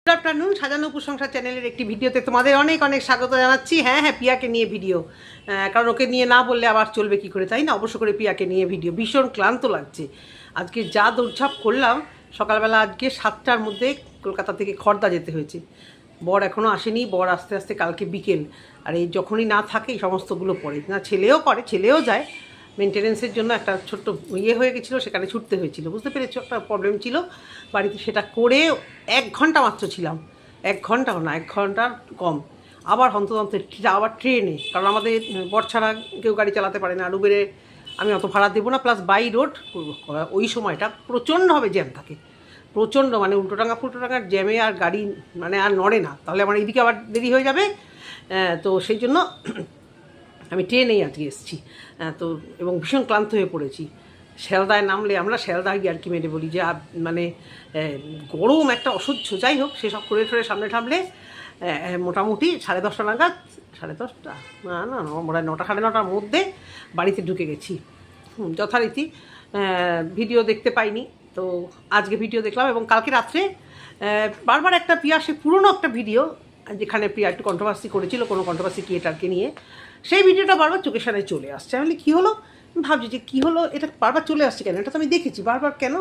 Good afternoon, সাজানো প্রশংসা চ্যানেলের একটি ভিডিওতে তোমাদের অনেক অনেক স্বাগত জানাচ্ছি। হ্যাঁ, পিয়াকে নিয়ে ভিডিও, কারণ ওকে নিয়ে না বললে আবার চলবে কি করে, তাই না? অবশ্য করে পিয়াকে নিয়ে ভিডিও। ভীষণ ক্লান্ত লাগছে আজকে, যা দৌড়ঝাঁপ করলাম সকালবেলা। আজকে 7টার মধ্যে কলকাতা থেকে খড়দা যেতে হয়েছে। বর এখনও আসেনি, বর আস্তে আস্তে কালকে বিকেল। আর এই যখনই না থাকে এই সমস্তগুলো পড়ে না, ছেলেও করে, ছেলেও যায় মেনটেনেন্সের জন্য। একটা ছোট্ট হয়ে গেছিলো, সেখানে ছুটতে হয়েছিল, বুঝতে পেরেছো? একটা প্রবলেম ছিল বাড়িতে, সেটা করে 1 ঘন্টা মাত্র ছিলাম। 1 ঘন্টাও না, 1 ঘন্টার কম। আবার হন্তদন্তে আবার ট্রেনে, কারণ আমাদের বর ছাড়া কেউ গাড়ি চালাতে পারে না। আর উবেরে আমি অত ভাড়া দেবো না, প্লাস বাই রোড। ওই সময়টা প্রচণ্ডভাবে জ্যাম থাকে, প্রচণ্ড, মানে উল্টোডাঙ্গা ফুলটোডাঙ্গার জ্যামে আর গাড়ি মানে আর নড়ে না, তাহলে আমার এইদিকে আবার দেরি হয়ে যাবে। তো সেই জন্য আমি ট্রেনেই আজকে এসেছি। তো এবং ভীষণ ক্লান্ত হয়ে পড়েছি। শিয়ালদায় নামলে, আমরা শিয়ালদায় আর কি মেরে বলি যে মানে গরম একটা অসহ্য। যাই হোক, সেসব করে ঠরে সামনে ঠামলে মোটামুটি 10:30 নাগাদ, 10:30 না না আমরা 9টা 9:30টার মধ্যে বাড়িতে ঢুকে গেছি। যথারীতি ভিডিও দেখতে পাইনি, তো আজকে ভিডিও দেখলাম। এবং কালকে রাত্রে বারবার একটা প্রিয়া, সে পুরনো একটা ভিডিও যেখানে প্রিয়া একটু কন্ট্রোভার্সি করেছিল কোনো কন্ট্রোভার্সি ক্রিয়েটারকে নিয়ে, সেই ভিডিওটা বারবার চোখের সামনে চলে আসছে। আমি কী হলো, ভাবছি যে কী হলো, এটা বারবার চলে আসছে কেন? এটা তো আমি দেখেছি বারবার, কেন?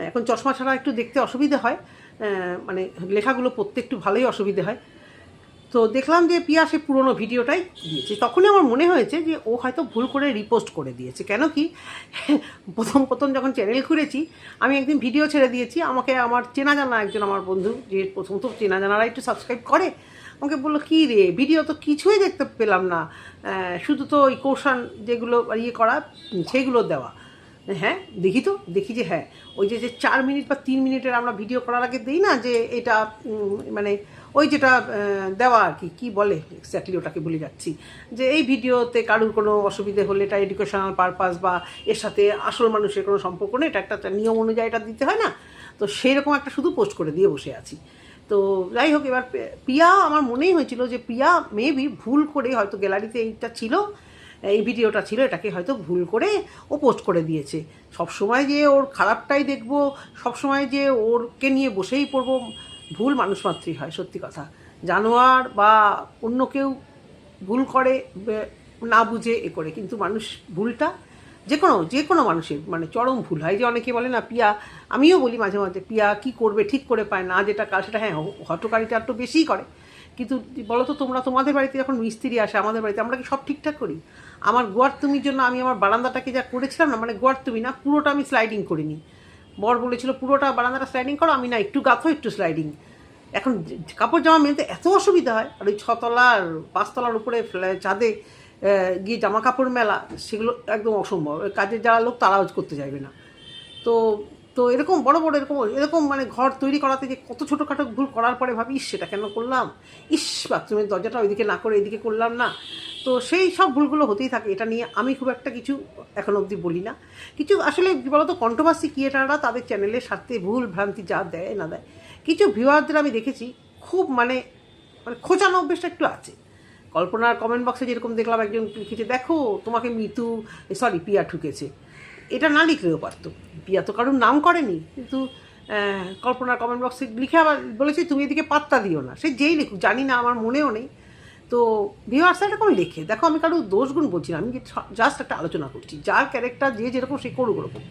এখন চশমা ছাড়া একটু দেখতে অসুবিধে হয়, মানে লেখাগুলো পড়তে একটু ভালোই অসুবিধে হয়। তো দেখলাম যে পিয়া সে পুরোনো ভিডিওটাই দিয়েছে। তখনই আমার মনে হয়েছে যে ও হয়তো ভুল করে রিপোস্ট করে দিয়েছে। কেন কি, প্রথম যখন চ্যানেল খুলেছি আমি একদিন ভিডিও ছেড়ে দিয়েছি, আমাকে আমার চেনা জানা একজন আমার বন্ধু, যে প্রথম তো চেনা জানারা একটু সাবস্ক্রাইব করে, আমাকে বললো কী রে, ভিডিও তো কিছুই দেখতে পেলাম না, শুধু তো ওই কোশ্চেন যেগুলো ইয়ে করা সেইগুলো দেওয়া। হ্যাঁ দেখি যে হ্যাঁ, ওই যে 4 মিনিট বা 3 মিনিটের আমরা ভিডিও করার আগে দিই না, যে এটা মানে ওই যেটা দেওয়া আর কি, কী বলে এক্স্যাক্টলি ওটাকে ভুলে যাচ্ছি, যে এই ভিডিওতে কারুর কোনো অসুবিধে হলে এটা এডুকেশনাল পারপাস বা এর সাথে আসল মানুষের কোনো সম্পর্ক নেই, এটা একটা নিয়ম অনুযায়ী এটা দিতে হয় না। তো সেই রকম একটা শুধু পোস্ট করে দিয়ে বসে আছি। তো যাই হোক, এবার পিয়া, আমার মনেই হয়েছিল যে পিয়া মেবি ভুল করে হয়তো গ্যালারিতে এইটা ছিল, এই ভিডিওটা ছিল, এটাকে হয়তো ভুল করে ও পোস্ট করে দিয়েছে। সবসময় যে ওর খারাপটাই দেখবো, সবসময় যে ওরকে নিয়ে বসেই পড়বো, ভুল মানুষ মাত্রই হয়, সত্যি কথা। জানোয়ার বা অন্য কেউ ভুল করে না বুঝে এ করে, কিন্তু মানুষ ভুলটা যে কোনো মানুষের মানে চরম ভুল হয়। যে অনেকে বলে না পিয়া, আমিও বলি মাঝে মাঝে, পিয়া কি করবে ঠিক করে পায় না, যেটা কাজ সেটা, হ্যাঁ হটকারিতা একটু বেশিই করে। কিন্তু বলো তো তোমরা, তোমাদের বাড়িতে যখন মিস্ত্রি আসে, আমাদের বাড়িতে আমরা কি সব ঠিকঠাক করি? আমার গোয়ার তুমির জন্য আমি আমার বারান্দাটাকে যা করেছিলাম না, মানে গোয়ার তুমি না, পুরোটা আমি স্লাইডিং করিনি। বর বলেছিল পুরোটা বারান্দাটা স্লাইডিং করো, আমি না একটু গাঁথো একটু স্লাইডিং। এখন কাপড় জামা মেলতে এত অসুবিধা হয়, আর ওই 6তলার 5তলার উপরে ছাদে গিয়ে জামা কাপড় মেলা, সেগুলো একদম অসম্ভব। কাজের যারা লোক তারাও করতে চাইবে না। তো তো এরকম বড় বড় এরকম মানে ঘর তৈরি করাতে যে কত ছোটোখাটো ভুল করার পরে ভাবি, সেটা কেন করলাম, বাথরুমের দরজাটা ওইদিকে না করে এদিকে করলাম না। তো সেই সব ভুলগুলো হতেই থাকে। এটা নিয়ে আমি খুব একটা কিছু এখন অবধি বলি না। কিছু আসলে বলতো কন্ট্রোভার্সি ক্রিয়েটাররা তাদের চ্যানেলের সাথে ভুল ভ্রান্তি যা দেয় না দেয়, কিছু ভিউয়ারদের আমি দেখেছি খুব মানে খোঁচানো অভ্যেসটা একটু আছে। কল্পনার কমেন্ট বক্সে যেরকম দেখলাম একজন লিখেছে, দেখো তোমাকে পিয়া ঠুকেছে, এটা না লিখলেও পারতো। পিয়া তো কারোর নাম করেনি, কিন্তু কল্পনার কমেন্ট বক্সে লিখে আবার বলেছি তুমি এদিকে পাত্তা দিও না। সে যেই লিখুক, জানি না, আমার মনেও নেই। তো ভিউয়ার্সরা এরকম লেখে, দেখো আমি কারোর দোষগুণ বলছি না, আমি জাস্ট একটা আলোচনা করছি। যার ক্যারেক্টার যে যেরকম সে করুক ওরকম,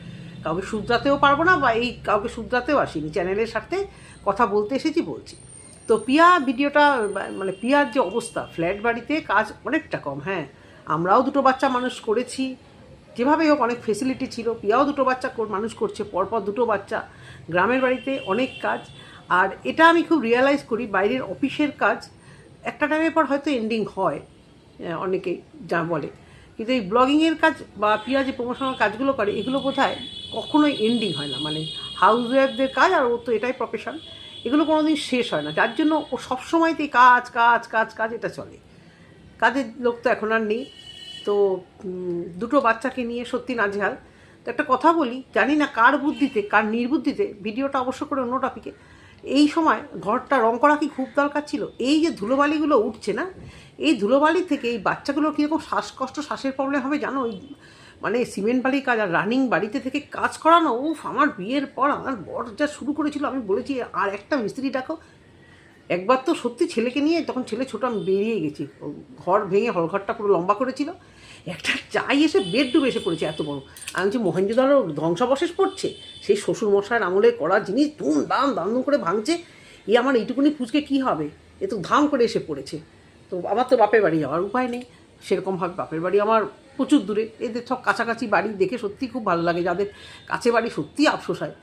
কাউকে শুধরাতেও পারবো না, বা এই কাউকে শুধরাতেও আসিনি, চ্যানেলের সাথে কথা বলতে এসেছি, বলছি। তো পিয়া ভিডিওটা, মানে পিয়ার যে অবস্থা, ফ্ল্যাট বাড়িতে কাজ অনেকটা কম। হ্যাঁ, আমরাও 2টো বাচ্চা মানুষ করেছি, যেভাবেই হোক অনেক ফেসিলিটি ছিল। পিয়াও 2টো বাচ্চা মানুষ করছে, পরপর 2টো বাচ্চা, গ্রামের বাড়িতে অনেক কাজ। আর এটা আমি খুব রিয়েলাইজ করি, বাইরের অফিসের কাজ একটা টাইমের পর হয়তো এন্ডিং হয়, অনেকেই যা বলে, কিন্তু এই ব্লগিংয়ের কাজ বা পিয়া যে প্রমোশনাল কাজগুলো করে, এগুলো বোধহয় কখনোই এন্ডিং হয় না। মানে হাউস ওয়াইফদের কাজ, আর ওর তো এটাই প্রফেশন, এগুলো কোনো দিন শেষ হয় না। যার জন্য ও সবসময়তেই কাজ কাজ কাজ কাজ এটা চলে। কাজের লোক তো এখন আর নেই। তো 2টো বাচ্চাকে নিয়ে সত্যি নাজেহাল। তো একটা কথা বলি, জানি না কার বুদ্ধিতে, কার নির্বুদ্ধিতে, ভিডিওটা অবশ্য করে অন্য টপিকে, এই সময় ঘরটা রং করা কি খুব দরকার ছিল? এই যে ধুলোবালিগুলো উঠছে না, এই ধুলোবালি থেকে এই বাচ্চাগুলোর কীরকম শ্বাসকষ্ট, শ্বাসের প্রবলেম হবে জানো? ওই মানে সিমেন্ট বালির কাজ আর রানিং বাড়িতে থেকে কাজ করানো, আমার বিয়ের পর আমার বর যা শুরু করেছিল, আমি বলেছি আর একটা মিস্ত্রি ডাকো, একবার তো সত্যি ছেলেকে নিয়ে, তখন ছেলে ছোটো, আমি বেরিয়ে গেছি, ঘর ভেঙে হলঘরটা পুরো লম্বা করেছিল, একটা চাই এসে বেডরুমে এসে পড়েছে এত বড়। আমি যে মহেঞ্জোদারও ধ্বংসাবশেষ পড়ছে, সেই শ্বশুর মশাইয়ের আমলে করা জিনিস দুম দাম দাম করে ভাঙছে। আমার এইটুকুনি পুচকে কী হবে, এ তো ধাম করে এসে পড়েছে। তো আমার তো বাপের বাড়ি যাওয়ার উপায় নেই, সেরকমভাবে বাপের বাড়ি আমার প্রচুর দূরে। এদের সব কাছাকাছি বাড়ি দেখে সত্যি খুব ভালো লাগে, যাদের কাছে বাড়ি সত্যিই আফসোস হয়।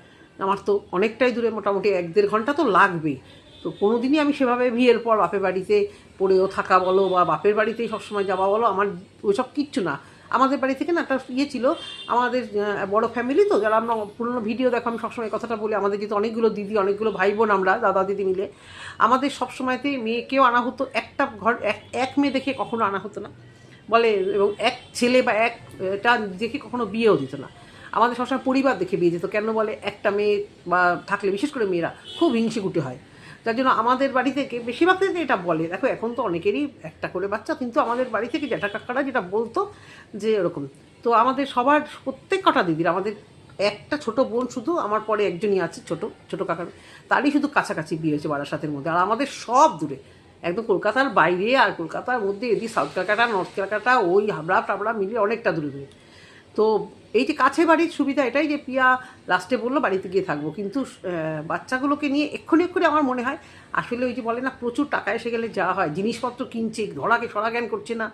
আমার তো অনেকটাই দূরে, মোটামুটি 1-1.5 ঘন্টা তো লাগবেই। তো কোনো দিনই আমি সেভাবে বিয়ের পর বাপের বাড়িতে পড়েও থাকা বলো বা বাপের বাড়িতেই সবসময় যাওয়া বলো, আমার ওইসব কিচ্ছু না। আমাদের বাড়ি থেকে না একটা ছিল, আমাদের বড় ফ্যামিলি তো, যারা আমরা পুরনো ভিডিও দেখো, আমি সবসময় কথাটা বলি, আমাদের যেহেতু অনেকগুলো দিদি, অনেকগুলো ভাই বোন, আমরা দাদা দিদি মিলে, আমাদের সবসময়তেই মেয়েকেও আনা হতো, একটা ঘর এক মেয়ে দেখে কখনো আনা হতো না বলে, এবং এক ছেলে বা একটা দেখে কখনো বিয়েও দিত না। আমাদের সবসময় পরিবার দেখে বিয়ে যেত। কেন বলে, একটা মেয়ে বা থাকলে, বিশেষ করে মেয়েরা খুব হিংসেকুটে হয়। যার জন্য আমাদের বাড়ি থেকে বেশিরভাগ থেকে এটা বলে, দেখো এখন তো অনেকেরই একটা করে বাচ্চা, কিন্তু আমাদের বাড়ি থেকে জ্যাঠা কাকারা যেটা বলতো যে এরকম। তো আমাদের সবার প্রত্যেক কটা দিদির, আমাদের একটা ছোট বোন শুধু, আমার পরে একজনই আছে ছোট কাকার, তারই শুধু কাছাকাছি বিয়ে হয়েছে বারাসাতের মধ্যে, আর আমাদের সব দূরে, একদম কলকাতার বাইরে আর কলকাতার মধ্যে, এদিকে সাউথ ক্যালকাটা, নর্থ ক্যালকাটা, ওই হাবড়া টাবড়া মিলিয়ে অনেকটা দূরে দূরে। তো এই যে কাছে বাড়ির সুবিধা এটাই যে পিয়া লাস্টে বললো বাড়িতে গিয়ে থাকবো, কিন্তু বাচ্চাগুলোকে নিয়ে এক্ষুনি আমার মনে হয় আসলে ওই যে বলে না, প্রচুর টাকা এসে গেলে যা হয়, জিনিসপত্র কিনছে, ধরাকে সরা জ্ঞান করছে না।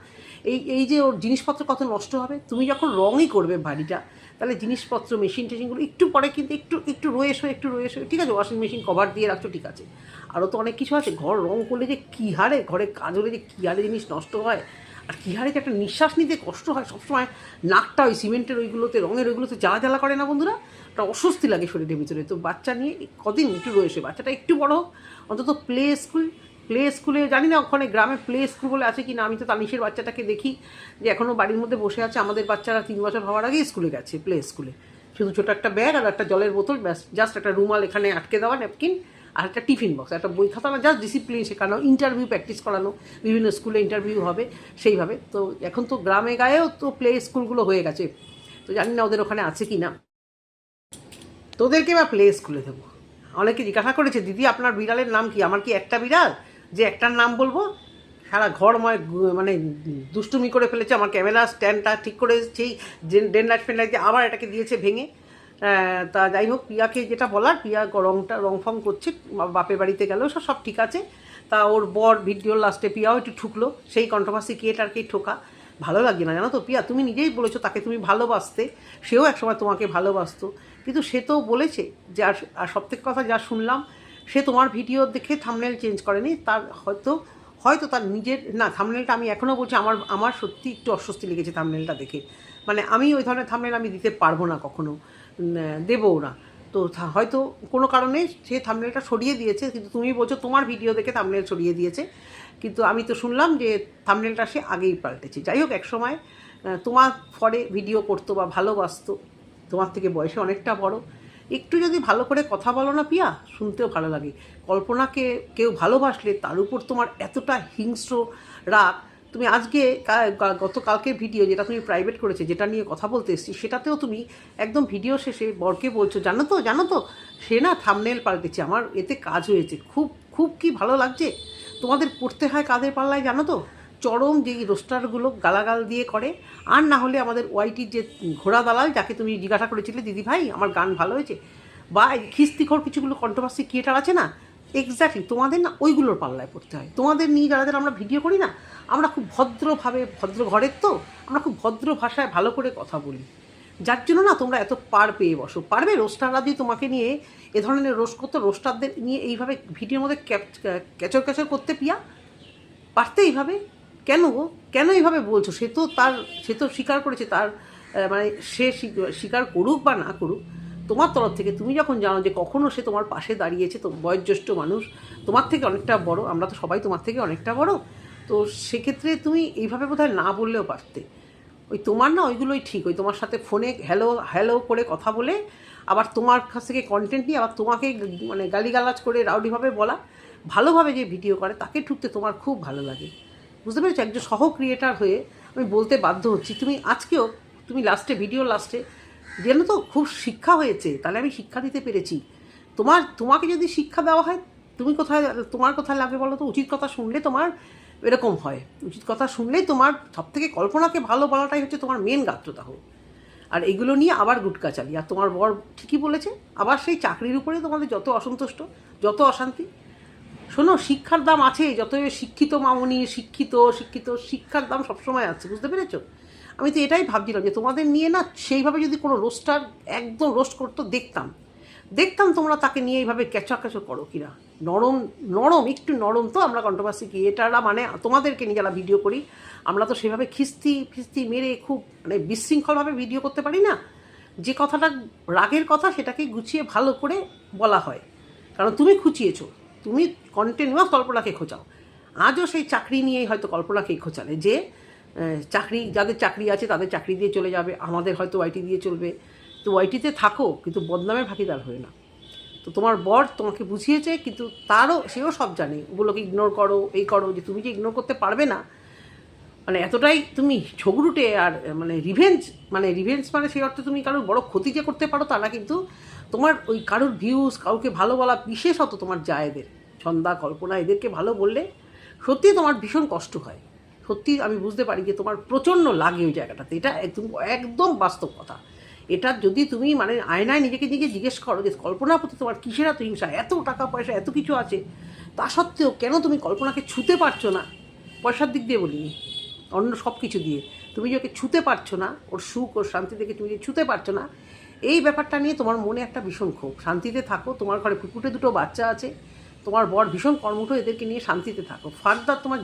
এই যে ওর জিনিসপত্র কত নষ্ট হবে, তুমি যখন রঙই করবে বাড়িটা, তাহলে জিনিসপত্র মেশিন টেশিনগুলো একটু পরে কিন্তু একটু রয়েছে, ঠিক আছে, ওয়াশিং মেশিন কভার দিয়ে রাখছো, ঠিক আছে, আরও তো অনেক কিছু আছে। ঘর রঙ করলে যে কী হারে, ঘরে কাজ হলে যে কী হারে জিনিস নষ্ট হয়, আর কী হারে যে একটা নিঃশ্বাস নিতে কষ্ট হয় সবসময়, নাকটা ওই সিমেন্টের ওইগুলোতে, রঙের ওইগুলোতে জ্বালা জ্বালা করে না বন্ধুরা, একটা অস্বস্তি লাগে শরীরের ভিতরে। তো বাচ্চা নিয়ে কদিন একটু রয়েছে, বাচ্চাটা একটু বড় হোক, অন্তত প্লে স্কুলে, জানি না ওখানে গ্রামে প্লে স্কুল বলে আছে কি না, আমি তো তানিশের বাচ্চাটাকে দেখি যে এখনও বাড়ির মধ্যে বসে আছে। আমাদের বাচ্চারা 3 বছর হওয়ার আগেই স্কুলে গেছে, প্লে স্কুলে, শুধু ছোটো একটা ব্যাগ আর একটা জলের বোতল, ব্যাস, জাস্ট একটা রুমাল এখানে আটকে দেওয়া, ন্যাপকিন, আর একটা টিফিন বক্স, একটা বই খাতা না, জাস্ট ডিসিপ্লিন শেখানো, ইন্টারভিউ প্র্যাকটিস করানো, বিভিন্ন স্কুলে ইন্টারভিউ হবে সেইভাবে। তো এখন তো গ্রামে গায়েও তো প্লে স্কুলগুলো হয়ে গেছে, তো জানি না ওদের ওখানে আছে কি না। তোদেরকে বা প্লে স্কুলে দেবো। অনেকে জিজ্ঞাসা করেছে, দিদি আপনার বিড়ালের নাম কি? আমার কি একটা বিড়াল যে একটার নাম বলবো? সারা ঘরময় মানে দুষ্টুমি করে ফেলেছে। আমার ক্যামেরা স্ট্যান্ডটা ঠিক করে সেই ডেন লাইট ফেন লাইট দিয়ে আবার এটাকে দিয়েছে ভেঙে। তা যাই হোক, পিয়াকে যেটা বলার, পিয়া রং ফং করছে, বাপের বাড়িতে গেলেও সব ঠিক আছে। তা ওর বর ভিডিওর লাস্টে পিয়াও একটু ঠুকলো, সেই কন্ট্রোভার্সি কেটারকেই ঠোকা ভালো লাগে না, জানো তো পিয়া? তুমি নিজেই বলেছো তাকে তুমি ভালোবাসতে, সেও একসময় তোমাকে ভালোবাসতো, কিন্তু সে তো বলেছে যে, আর সবথেকে কথা যা শুনলাম, সে তোমার ভিডিও দেখে থাম্বনেল চেঞ্জ করেনি, তার হয়তো তার নিজের না। থাম্বনেলটা আমি এখনও বলছি, আমার সত্যি একটু অস্বস্তি লেগেছে থাম্বনেলটা দেখে। মানে আমি ওই ধরনের থাম্বনেল আমি দিতে পারবো না, কখনো দেবও না। তো হয়তো কোনো কারণে সে থাম্বনেলটা সরিয়ে দিয়েছে, কিন্তু তুমি বলছো তোমার ভিডিও দেখে থাম্বনেল সরিয়ে দিয়েছে, কিন্তু আমি তো শুনলাম যে থাম্বনেলটা সে আগেই পাল্টেছে। যাই হোক, একসময় তোমার ফরে ভিডিও করতো বা ভালোবাসতো, তোমার থেকে বয়সে অনেকটা বড়, একটু যদি ভালো করে কথা বলো না পিয়া, শুনতেও ভালো লাগে। কল্পনাকে কেউ ভালোবাসলে তার উপর তোমার এতটা হিংস্র রাগ। তুমি আজকে গতকালকের ভিডিও যেটা তুমি প্রাইভেট করেছে, যেটা নিয়ে কথা বলতে এসেছি, সেটাতেও তুমি একদম ভিডিও শেষে বরকে বলছো, জানো তো সে না থাম্বনেল পাল্টেছে, আমার এতে কাজ হয়েছে, খুব খুব কি ভালো লাগছে। তোমাদের পড়তে হয় কাদের পাল্লায় জানো তো? চরম যেই রোস্টারগুলো গালাগাল দিয়ে করে, আর না হলে আমাদের ওয়াইটির যে ঘোড়া দালাল, যাকে তুমি জিজ্ঞাসা করেছিলে দিদি ভাই আমার গান ভালো হয়েছে, বা খিস্তিখর কিছুগুলো কন্ট্রোভার্সি ক্রিয়েটার আছে না, এক্স্যাক্টলি তোমাদের না ওইগুলোর পাল্লায় পড়তে হয়। তোমাদের নিয়ে যারা আমরা ভিডিও করি না, আমরা খুব ভদ্রভাবে, ভদ্র ঘরের তো, আমরা খুব ভদ্র ভাষায় ভালো করে কথা বলি, যার জন্য না তোমরা এত পার পেয়ে বসো। পারবে রোস্টাররা দিয়ে তোমাকে নিয়ে এ ধরনের রোস্ট করতে, রোস্টারদের নিয়ে এইভাবে ভিডিওর মধ্যে ক্যাচর করতে পিয়া? পারতে এইভাবে? কেন এইভাবে বলছো? সে তো স্বীকার করেছে, তার মানে সে স্বীকার করুক বা না করুক, তোমার তরফ থেকে তুমি যখন জানো যে কখনো সে তোমার পাশে দাঁড়িয়েছে, তো বয়োজ্যেষ্ঠ মানুষ, তোমার থেকে অনেকটা বড়, আমরা তো সবাই তোমার থেকে অনেকটা বড়, তো সেক্ষেত্রে তুমি এইভাবে বোধহয় না বললেও পারতে। ওই তোমার না ওইগুলোই ঠিক, ওই তোমার সাথে ফোনে হ্যালো করে কথা বলে, আবার তোমার কাছ থেকে কন্টেন্ট নিয়ে আবার তোমাকে মানে গালিগালাজ করে রাউডিভাবে বলা, ভালোভাবে যে ভিডিও করে তাকে ঠুকতে তোমার খুব ভালো লাগে, বুঝতে পেরেছো? একজন সহ ক্রিয়েটার হয়ে আমি বলতে বাধ্য হচ্ছি, তুমি ভিডিওর লাস্টে জানো তো খুব শিক্ষা হয়েছে, তাহলে আমি শিক্ষা দিতে পেরেছি। তোমাকে যদি শিক্ষা দেওয়া হয়, তুমি কোথায়, তোমার কোথায় লাগে বলো তো? উচিত কথা শুনলে তোমার এরকম হয়, উচিত কথা শুনলেই তোমার সবথেকে কল্পনাকে ভালো বলাটাই হচ্ছে তোমার মেন গাত্রদাহ। আর এগুলো নিয়ে আবার গুটকা চালি। আর তোমার বর ঠিকই বলেছে, আবার সেই চাকরির উপরে তোমাদের যত অসন্তুষ্ট, যত অশান্তি। শোনো, শিক্ষার দাম আছে, যত শিক্ষিত মামুনি, শিক্ষিত শিক্ষার দাম সবসময় আছে, বুঝতে পেরেছো? আমি তো এটাই ভাবছিলাম যে তোমাদের নিয়ে না সেইভাবে যদি কোনো রোস্টার একদম রোস্ট করতো, দেখতাম তোমরা তাকে নিয়ে এইভাবে ক্যাচো করো কিনা। নরম একটু নরম তো আমরা কন্ট্রোভার্সি কি এটা মানে তোমাদেরকে নিয়ে যারা ভিডিও করি আমরা তো সেভাবে খিস্তি মেরে খুব মানে বিশৃঙ্খলভাবে ভিডিও করতে পারি না। যে কথাটা রাগের কথা সেটাকে গুছিয়ে ভালো করে বলা হয়, কারণ তুমি খুঁচিয়েছো, তুমি কন্টিনিউয়াস কল্পনাকে খোঁচাও। আজও সেই চাকরি নিয়েই হয়তো কল্পনাকেই খোঁচালে যে চাকরি, যাদের চাকরি আছে তাদের চাকরি দিয়ে চলে যাবে, আমাদের হয়তো ওয়াইটি দিয়ে চলবে। তো ওয়াইটিতে থাকো কিন্তু বদনামের ভাগিদার হয়ে না। তো তোমার বর তোমাকে বুঝিয়েছে, কিন্তু সেও সব জানে, ওগুলোকে ইগনোর করো, এই করো, যে তুমি যে ইগনোর করতে পারবে না, মানে এতটাই তুমি ঝগড়ুটে। আর রিভেঞ্জ মানে সেই অর্থে তুমি কারোর বড় ক্ষতি যে করতে পারো তা না, কিন্তু তোমার ওই কারোর ভিউজ, কাউকে ভালো বলা, বিশেষত তোমার জায়েদের, ছন্দা, কল্পনা, এদেরকে ভালো বললে সত্যি তোমার ভীষণ কষ্ট হয়। সত্যি আমি বুঝতে পারি যে তোমার প্রচণ্ড লাগে ওই জায়গাটাতে। এটা একদম বাস্তব কথা। এটা যদি তুমি আয়নায় নিজেকে জিজ্ঞেস করো যে কল্পনার প্রতি তোমার কিসের এত হিংসা, এত টাকা পয়সা এত কিছু আছে, তা সত্ত্বেও কেন তুমি কল্পনাকে ছুতে পারছো না? পয়সার দিক দিয়ে বলিনি, অন্য সব কিছু দিয়ে তুমি যে ওকে ছুতে পারছো না, ওর সুখ ওর শান্তি থেকে তুমি যে ছুতে পারছো না, এই ব্যাপারটা নিয়ে তোমার মনে একটা ভীষণ ক্ষোভ। শান্তিতে থাকো, তোমার ঘরে ফুটফুটে দুটো বাচ্চা আছে, তোমার বর ভীষণ কর্মঠ, এদেরকে নিয়ে শান্তিতে থাকো। ফার্দার তোমার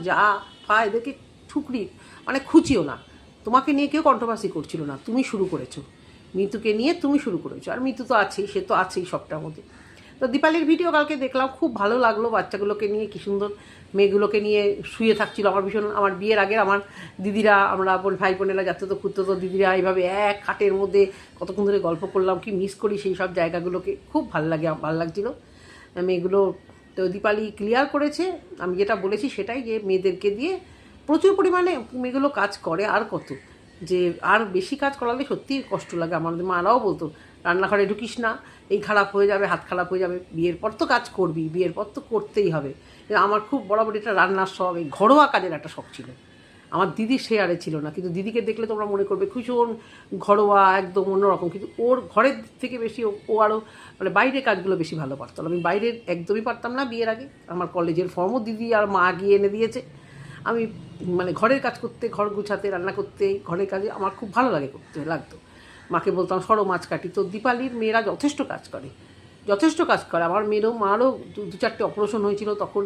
এদেরকে খুঁচিও না। তোমাকে নিয়ে কেউ কন্ট্রোভার্সি করছিল না, তুমি শুরু করেছো। মিতুকে নিয়ে তুমি শুরু করেছো, আর মিতু তো আছেই, সে তো আছেই সবটার মধ্যে। তো দীপালির ভিডিও কালকে দেখলাম, খুব ভালো লাগলো। বাচ্চাগুলোকে নিয়ে কী সুন্দর, মেয়েগুলোকে নিয়ে শুয়ে থাকছিল। আমার বিয়ের আগের আমার দিদিরা, আমরা ভাই বোনেরা যাতে তো খুঁজতো, তো দিদিরা এইভাবে এক খাটের মধ্যে কতক্ষণ ধরে গল্প করলাম, কি মিস করি সেই সব জায়গাগুলোকে। খুব ভালো লাগছিলো মেয়েগুলো। তো দীপালি ক্লিয়ার করেছে, আমি যেটা বলেছি সেটাই, যে মেয়েদেরকে দিয়ে প্রচুর পরিমাণে মেয়েগুলো কাজ করে। আর কত, যে আর বেশি কাজ করালে সত্যিই কষ্ট লাগে। আমাদের মারাও বলতো রান্নাঘরে ঢুকিস না, এই খারাপ হয়ে যাবে, হাত খারাপ হয়ে যাবে। বিয়ের পর তো কাজ করবি, বিয়ের পর তো করতেই হবে। আমার খুব বরাবর এটা রান্নার শখ, এই ঘরোয়া কাজের একটা শখ ছিল। আমার দিদির শেয়ারে ছিল না, কিন্তু দিদিকে দেখলে তোমরা মনে করবে ভীষণ ঘরোয়া, একদম অন্যরকম। কিন্তু ওর ঘরের থেকে বেশি ও আরও বাইরের কাজগুলো বেশি ভালো পারতো। আমি বাইরের একদমই পারতাম না বিয়ের আগে। আমার কলেজের ফর্মও দিদি আর মা গিয়ে এনে দিয়েছে। আমি ঘরের কাজ করতে, ঘর গুছাতে, রান্না করতে, ঘরের কাজে আমার খুব ভালো লাগতো। মাকে বলতাম সরো মাছ কাটি। তো দীপালির মেয়েরা যথেষ্ট কাজ করে। আমার মারও 2-4টে অপারেশন হয়েছিল, তখন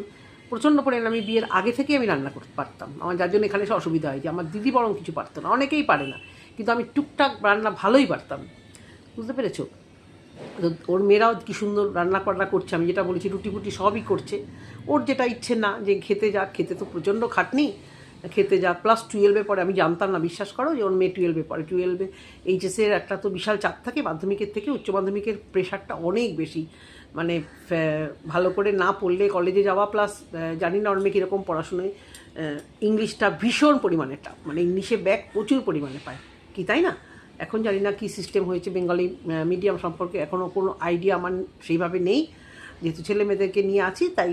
প্রচণ্ড পরিমাণে আমি বিয়ের আগে থেকে আমি রান্না করতে পারতাম। আমার যার জন্য এখানে এসে অসুবিধা হয় যে আমার দিদি বরং কিছু পারতো না, অনেকেই পারে না, কিন্তু আমি টুকটাক রান্না ভালোই পারতাম, বুঝতে পেরেছো? তো ওর মেয়েরাও কী সুন্দর রান্না করছে। আমি যেটা বলেছি রুটি ফুটি সবই করছে। ওর যেটা ইচ্ছে না যে খেতে তো প্রচণ্ড খাটনি, খেতে যাক। প্লাস 12-এ পড়ে, আমি জানতাম না, বিশ্বাস করো, যে ওর মেয়ে 12-এ পড়ে। 12-এ এইচএসের একটা তো বিশাল চাপ থাকে, মাধ্যমিকের থেকে উচ্চ মাধ্যমিকের প্রেশারটা অনেক বেশি। ভালো করে না পড়লে কলেজে যাওয়া, প্লাস জানি না ওর মেয়ে কীরকম পড়াশুনোয়, ইংলিশটা ভীষণ পরিমাণে টাফ, ইংলিশে ব্যাক প্রচুর পরিমাণে পায় কি, তাই না? এখন জানি না কী সিস্টেম হয়েছে বেঙ্গলি মিডিয়াম সম্পর্কে, এখনও কোনো আইডিয়া আমার সেইভাবে নেই, যেহেতু ছেলে মেয়েদেরকে নিয়ে আছি, তাই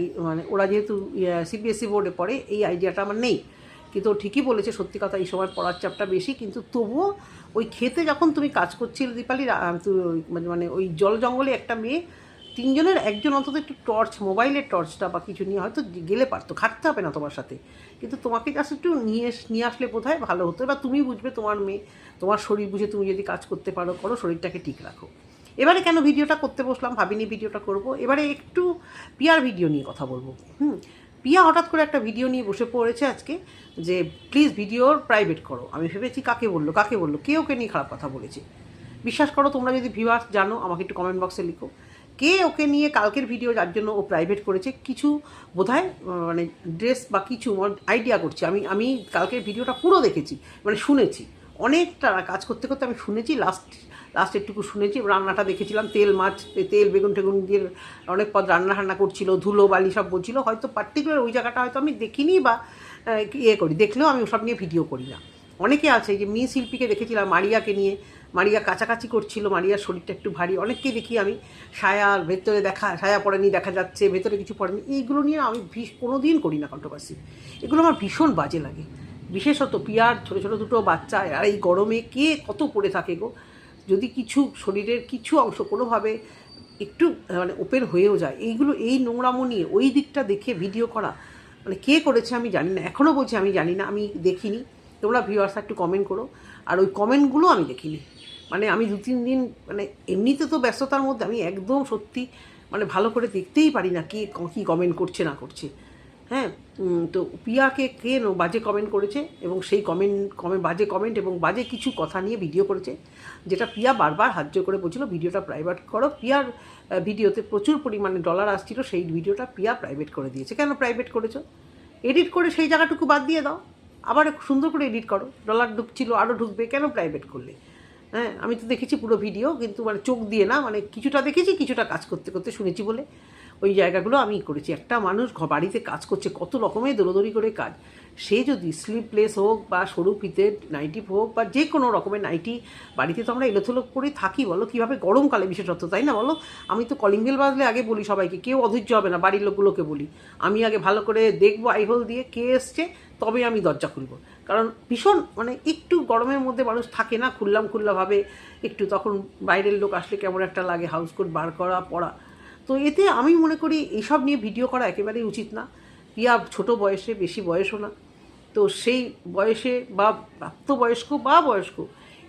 ওরা যেহেতু সিবিএসসি বোর্ডে পড়ে, এই আইডিয়াটা আমার নেই। কিন্তু ঠিকই বলেছে, সত্যি কথা, এই সময় পড়ার চাপটা বেশি। কিন্তু তবুও ওই খেতে যখন তুমি কাজ করছিলে দীপালি, ওই জঙ্গলে একটা মেয়ে, 3 জনের একজন অন্তত একটু মোবাইলের টর্চটা বা কিছু নিয়ে হয়তো গেলে পারতো, খাটতে হবে না তোমার সাথে। কিন্তু তোমাকে জাস্ট একটু নিয়ে আসলে বোধহয় ভালো হতো। এবার তুমি বুঝবে, তোমার মেয়ে, তোমার শরীর বুঝে তুমি যদি কাজ করতে করো, শরীরটাকে ঠিক রাখো। এবারে কেন ভিডিওটা করতে বসলাম, ভাবিনি ভিডিওটা করব। এবারে একটু পিয়ার ভিডিও নিয়ে কথা বলবো। পিয়া হঠাৎ করে একটা ভিডিও নিয়ে বসে পড়েছে আজকে, যে প্লিজ ভিডিওর প্রাইভেট করো। আমি ভেবেছি কাকে বললো, কে ওকে নিয়ে খারাপ কথা বলেছে। বিশ্বাস করো, তোমরা যদি ভিউয়ার্স জানো আমাকে একটু কমেন্ট বক্সে লিখো, কে ওকে নিয়ে কালকের ভিডিও যার জন্য ও প্রাইভেট করেছে। কিছু বোধহয় ড্রেস বা কিছু আইডিয়া করছি। আমি কালকের ভিডিওটা পুরো দেখেছি, শুনেছি, অনেকটা কাজ করতে করতে আমি শুনেছি, লাস্ট একটুকু শুনেছি। রান্নাটা দেখেছিলাম, তেল বেগুন টেগুন দিয়ে অনেক পদ রান্না করছিল, ধুলো বালি সব বলছিল। হয়তো পার্টিকুলার ওই জায়গাটা হয়তো আমি দেখিনি বা দেখলেও আমি ওসব নিয়ে ভিডিও করি না। অনেকে আছে, যে মেয়ে শিল্পীকে দেখেছিলাম, মারিয়াকে নিয়ে মারিয়া কাছাকাছি করছিল, মারিয়ার শরীরটা একটু ভারী, অনেককেই দেখি আমি সায়ার ভেতরে সায়া পড়েনি দেখা যাচ্ছে, ভেতরে কিছু পড়েনি, এইগুলো নিয়ে আমি কোনো দিন করি না কন্ট্রোভার্সি। এগুলো আমার ভীষণ বাজে লাগে, বিশেষত পিয়ার ছোটো ছোটো দুটো বাচ্চা, আর এই গরমে কে কত পড়ে থাকে গো। যদি কিছু শরীরের কিছু অংশ কোনোভাবে একটু মানে ওপেন হয়েও যায়, এইগুলো এই নোংরামো নিয়ে ওই দিকটা দেখে ভিডিও করা, মানে কে করেছে আমি জানি না, এখনও বলছি আমি জানি না, আমি দেখিনি। তোমরা ভিউয়ার্স একটু কমেন্ট করো, আর ওই কমেন্টগুলো আমি দেখিনি। মানে আমি 2-3 দিন মানে এমনিতে তো ব্যস্ততার মধ্যে আমি একদম সত্যি মানে ভালো করে দেখতেই পারি না কে কী কমেন্ট করছে না করছে। হ্যাঁ, তো পিয়াকে কে বাজে কমেন্ট করেছে, এবং সেই বাজে কমেন্ট এবং বাজে কিছু কথা নিয়ে ভিডিও করেছে, যেটা পিয়া বারবার হাত জোর করে বলছিল ভিডিওটা প্রাইভেট করো। পিয়ার ভিডিওতে প্রচুর পরিমাণে ডলার আসছিল, সেই ভিডিওটা পিয়া প্রাইভেট করে দিয়েছে। কেন প্রাইভেট করেছো? এডিট করে সেই জায়গাটুকু বাদ দিয়ে দাও, আবার সুন্দর করে এডিট করো। ডলার ঢুকছিল, আরও ঢুকবে, কেন প্রাইভেট করলে? হ্যাঁ, আমি তো দেখেছি পুরো ভিডিও, কিন্তু মানে চোখ দিয়ে না, মানে কিছুটা দেখেছি, কিছুটা কাজ করতে করতে শুনেছি বলে ওই জায়গাগুলো আমি করেছি। একটা মানুষ বাড়িতে কাজ করছে, কত রকমের দৌড়দৌড়ি করে কাজ, সে যদি স্লিপলেস হোক বা সরু ফিতের নাইটি হোক বা যে কোনো রকমের নাইটি, বাড়িতে তো আমরা এলোথেলো করে থাকি, বলো কীভাবে গরমকালে বিশেষত, তাই না বলো? আমি তো কলিং বেল বাজলে আগে বলি সবাইকে, কেউ অধৈর্য হবে না, বাড়ির লোকগুলোকে বলি, আমি আগে ভালো করে দেখবো আইহোল দিয়ে কে এসছে, তবে আমি দরজা খুলবো। কারণ ভীষণ মানে একটু গরমের মধ্যে মানুষ থাকে না খোলাভাবে, একটু তখন বাইরের লোক আসলে কেমন একটা লাগে, হাউস কোট বার করা পড়া। তো এতে আমি মনে করি এইসব নিয়ে ভিডিও করা একেবারেই উচিত না। পিয়া ছোট বয়সে, বেশি বয়সও না, তো সেই বয়সে বা প্রাপ্তবয়স্ক বা বয়স্ক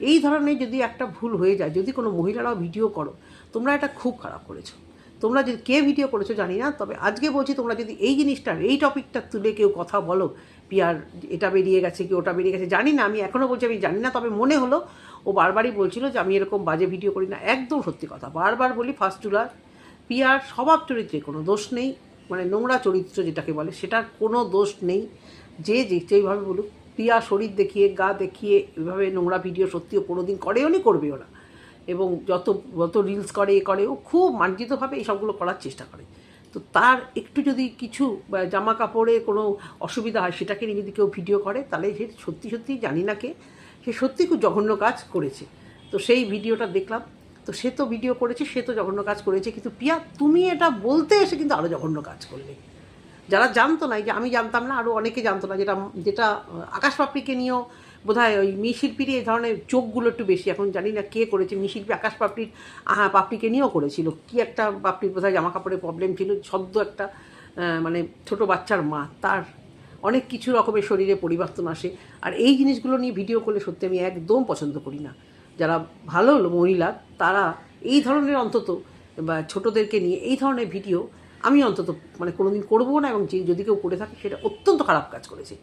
এই ধরনের যদি একটা ভুল হয়ে যায়, যদি কোনো মহিলারাও ভিডিও করো, তোমরা এটা খুব খারাপ করেছো। তোমরা যদি কে ভিডিও করেছো জানি না, তবে আজকে বলছি তোমরা যদি এই জিনিসটার এই টপিকটা তুলে কেউ কথা বলো, পিয়ার এটা বেরিয়ে গেছে কি ওটা বেরিয়ে গেছে, জানি না, আমি এখনও বলছি আমি জানি না, তবে মনে হলো ও বারবারই বলছিল যে আমি এরকম বাজে ভিডিও করি না। একদম সত্যি কথা, বারবার বলি ফার্স্ট জুলাই পিয়ার স্বভাব চরিত্রে কোনো দোষ নেই, মানে নোংরা চরিত্র যেটাকে বলে সেটার কোনো দোষ নেই। যে যেইভাবে বলুক, পিয়া শরীর দেখিয়ে গা দেখিয়ে এভাবে নোংরা ভিডিও সত্যিও কোনো দিন করেও নি, করবেও না। এবং যত রিলস করে ও খুব মার্জিতভাবে এই সবগুলো করার চেষ্টা করে। তো তার একটু যদি কিছু জামা কাপড়ে কোনো অসুবিধা হয়, সেটাকে নিয়ে যদি কেউ ভিডিও করে, তাহলে সে সত্যি জানি না কে, সে সত্যি খুব জঘন্য কাজ করেছে। তো সেই ভিডিওটা দেখলাম, তো সে তো ভিডিও করেছে, সে তো জঘন্য কাজ করেছে, কিন্তু পিয়া তুমি এটা বলতে এসে কিন্তু আরও জঘন্য কাজ করলে। যারা জানতো না, এই যে আমি জানতাম না, আরও অনেকে জানতো না, যেটা আকাশ পাপড়িকে নিয়েও বোধহয় ওই মিশিল্পির এই ধরনের চোখগুলো একটু বেশি, এখন জানি না কে করেছে, মিশিল্পি আকাশ পাপড়িকে নিয়েও করেছিল, কি একটা পাপড়ির বোধহয় জামা কাপড়ের প্রবলেম ছিল, সদ্য একটা মানে ছোট বাচ্চার মা, তার অনেক কিছু রকমের শরীরে পরিবর্তন আসে। আর এই জিনিসগুলো নিয়ে ভিডিও করলে সত্যি আমি একদম পছন্দ করি না। যারা ভালো মহিলা তারা এই ধরনের অন্তত বা ছোটোদেরকে নিয়ে এই ধরনের ভিডিও আমি অন্তত মানে কোনোদিন করবো না, এবং যদি কেউ করে থাকে সেটা অত্যন্ত খারাপ কাজ করেছে,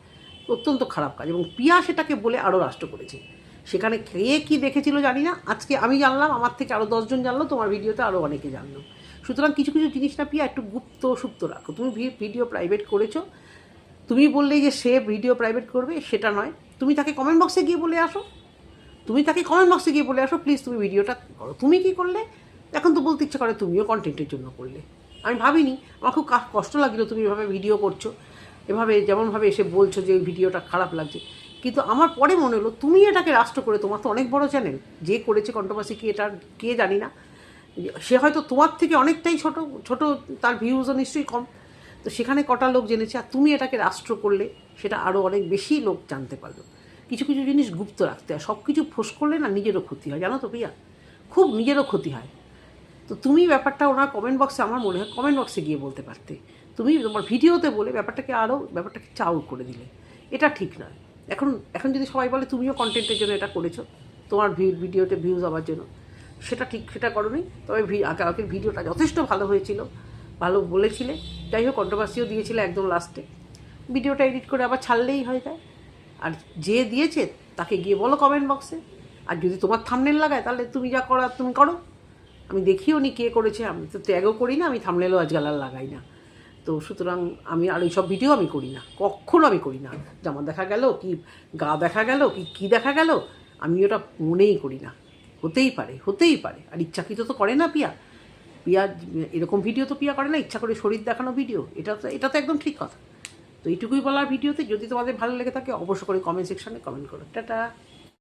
অত্যন্ত খারাপ কাজ। এবং পিয়া সেটাকে বলে আরও রাষ্ট্র করেছে, সেখানে কে কী দেখেছিল জানি না, আজকে আমি জানলাম, আমার থেকে আরও 10 জন জানলো, তোমার ভিডিওতে আরও অনেকে জানলো। সুতরাং কিছু জিনিস না পিয়া একটু সুপ্ত রাখো। তুমি ভিডিও প্রাইভেট করেছো, তুমি বললেই যে সে ভিডিও প্রাইভেট করবে সেটা নয়, তুমি তাকে কমেন্ট বক্সে গিয়ে বলে আসো, প্লিজ তুমি ভিডিওটা করো। তুমি কি করলে এখন তো বলতে ইচ্ছা করে তুমিও কন্টেন্টের জন্য করলে, আমি ভাবিনি, আমার খুব কষ্ট লাগলো তুমি এভাবে ভিডিও করছো, এভাবে যেমনভাবে এসে বলছো যে ওই ভিডিওটা খারাপ লাগছে, কিন্তু আমার পরে মনে হলো তুমি এটাকে রাষ্ট্র করে, তোমার তো অনেক বড় চ্যানেল, যে করেছে কন্ট্রোভার্সি কি এটা কে জানি না, সে হয়তো তোমার থেকে অনেকটাই ছোট, তার ভিউজও নিশ্চয়ই কম, তো সেখানে কটা লোক জেনেছে, আর তুমি এটাকে রাষ্ট্র করলে সেটা আরও অনেক বেশি লোক জানতে পারলো। কিছু জিনিস গুপ্ত রাখতে হয়, সব কিছু ফোঁস করলে না নিজেরও ক্ষতি হয়, জানো তো পিয়া, খুব নিজেরও ক্ষতি হয়। তো তুমি ব্যাপারটা ওনার কমেন্ট বক্সে, আমার মনে হয় কমেন্ট বক্সে গিয়ে বলতে পারতে, তুমি তোমার ভিডিওতে বলে ব্যাপারটাকে চাউ করে দিলে, এটা ঠিক নয়। এখন যদি সবাই বলে তুমিও কন্টেন্টের জন্য এটা করেছো, তোমার ভিডিওতে ভিউজ হওয়ার জন্য, সেটা করোনি। তবে আগের ভিডিওটা যথেষ্ট ভালো হয়েছিল, ভালো বলেছিলে, যাই হোক কন্ট্রোভার্সিও দিয়েছিলে একদম লাস্টে, ভিডিওটা এডিট করে আবার ছাড়লেই হয়ে যায়। আর যে দিয়েছে তাকে গিয়ে বলো কমেন্ট বক্সে, আর যদি তোমার থাম্বনেল লাগায় তাহলে তুমি যা করার তুমি করো, আমি দেখিও নি কে করেছে, আমি তো ট্যাগও করি না, আমি থাম্বনেলও আজকাল আর লাগাই না। তো সুতরাং আমি আর এইসব ভিডিও আমি করি না, কখনো আমি করি না, জামা দেখা গেল কি গা দেখা গেল কি দেখা গেল, আমি ওটা মনেই করি না। হতেই পারে, আর ইচ্ছাকৃত তো করে না পিয়া এরকম ভিডিও তো পিয়া করে না, ইচ্ছা করে শরীর দেখানো ভিডিও, এটা তো একদম ঠিক কথা। তো এইটুকুই বলার ভিডিওতে, যদি তোমাদের ভালো লেগে থাকে অবশ্য করে কমেন্ট সেকশনে কমেন্ট করো। টাটা।